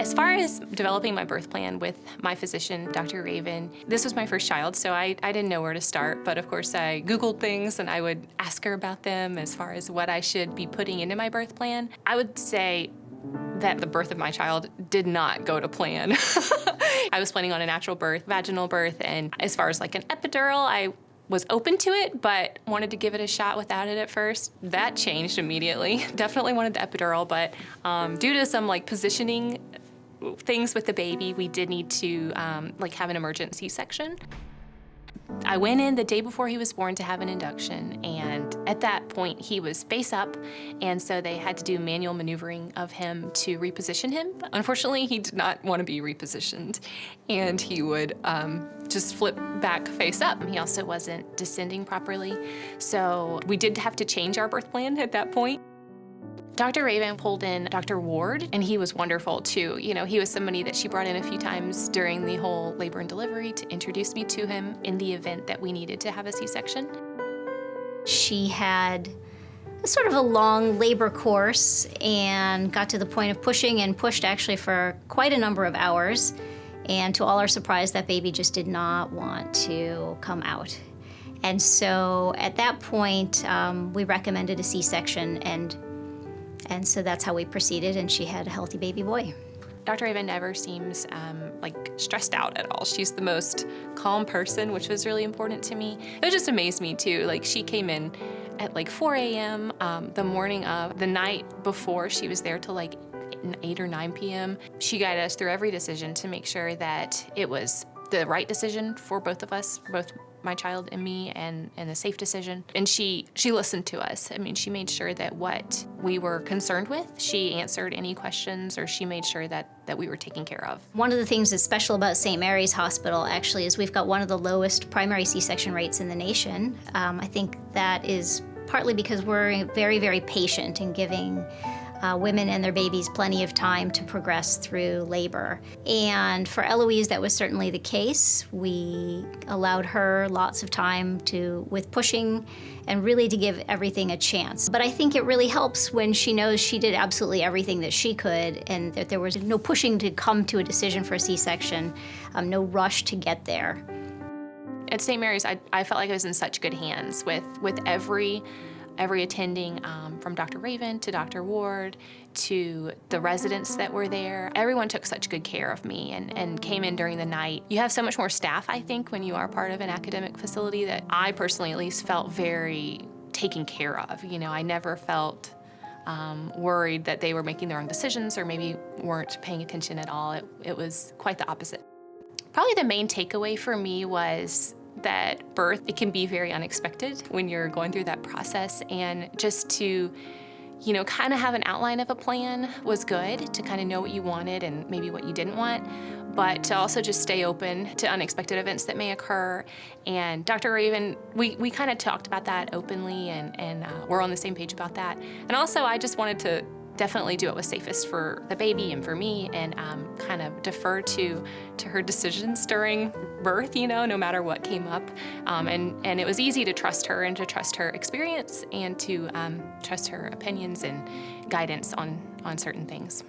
As far as developing my birth plan with my physician, Dr. Raven, this was my first child, so I didn't know where to start. But of course, I Googled things and I would ask her about them as far as what I should be putting into my birth plan. I would say that the birth of my child did not go to plan. I was planning on a natural birth, vaginal birth, and as far as like an epidural, I was open to it, but wanted to give it a shot without it at first. That changed immediately. Definitely wanted the epidural, but due to some like positioning things with the baby, we did need to like have an emergency C-section. I went in the day before he was born to have an induction, and at that point he was face up, and so they had to do manual maneuvering of him to reposition him. Unfortunately, he did not want to be repositioned, and he would just flip back face up. He also wasn't descending properly, so we did have to change our birth plan at that point. Dr. Raven pulled in Dr. Ward, and he was wonderful too. You know, he was somebody that she brought in a few times during the whole labor and delivery to introduce me to him in the event that we needed to have a C-section. She had sort of a long labor course and got to the point of pushing and pushed actually for quite a number of hours. And to all our surprise, that baby just did not want to come out. And so at that point, we recommended a C-section, and so that's how we proceeded, and she had a healthy baby boy. Dr. Raven never seems like stressed out at all. She's the most calm person, which was really important to me. It just amazed me too. Like, she came in at like 4 a.m. The morning of the night before. She was there till like 8 or 9 p.m. She guided us through every decision to make sure that it was the right decision for both of us, both my child and me, and a safe decision. And she listened to us. I mean, she made sure that what we were concerned with, she answered any questions, or she made sure that we were taken care of. One of the things that's special about St. Mary's Hospital actually is we've got one of the lowest primary C-section rates in the nation. I think that is partly because we're very, very patient in giving women and their babies plenty of time to progress through labor. And for Eloise, that was certainly the case. We allowed her lots of time with pushing and really to give everything a chance. But I think it really helps when she knows she did absolutely everything that she could, and that there was no pushing to come to a decision for a C-section, no rush to get there. At St. Mary's, I felt like I was in such good hands with every attending, from Dr. Raven to Dr. Ward to the residents that were there. Everyone took such good care of me and came in during the night. You have so much more staff, I think, when you are part of an academic facility, that I personally at least felt very taken care of. You know, I never felt worried that they were making the wrong decisions or maybe weren't paying attention at all. It was quite the opposite. Probably the main takeaway for me was that birth, it can be very unexpected when you're going through that process, and just to, you know, kind of have an outline of a plan was good, to kind of know what you wanted and maybe what you didn't want, but to also just stay open to unexpected events that may occur. And Dr. Raven, we kind of talked about that openly, and we're on the same page about that. And also, I just wanted to definitely do what was safest for the baby and for me, and kind of defer to her decisions during birth, you know, no matter what came up. And it was easy to trust her and to trust her experience and to trust her opinions and guidance on certain things.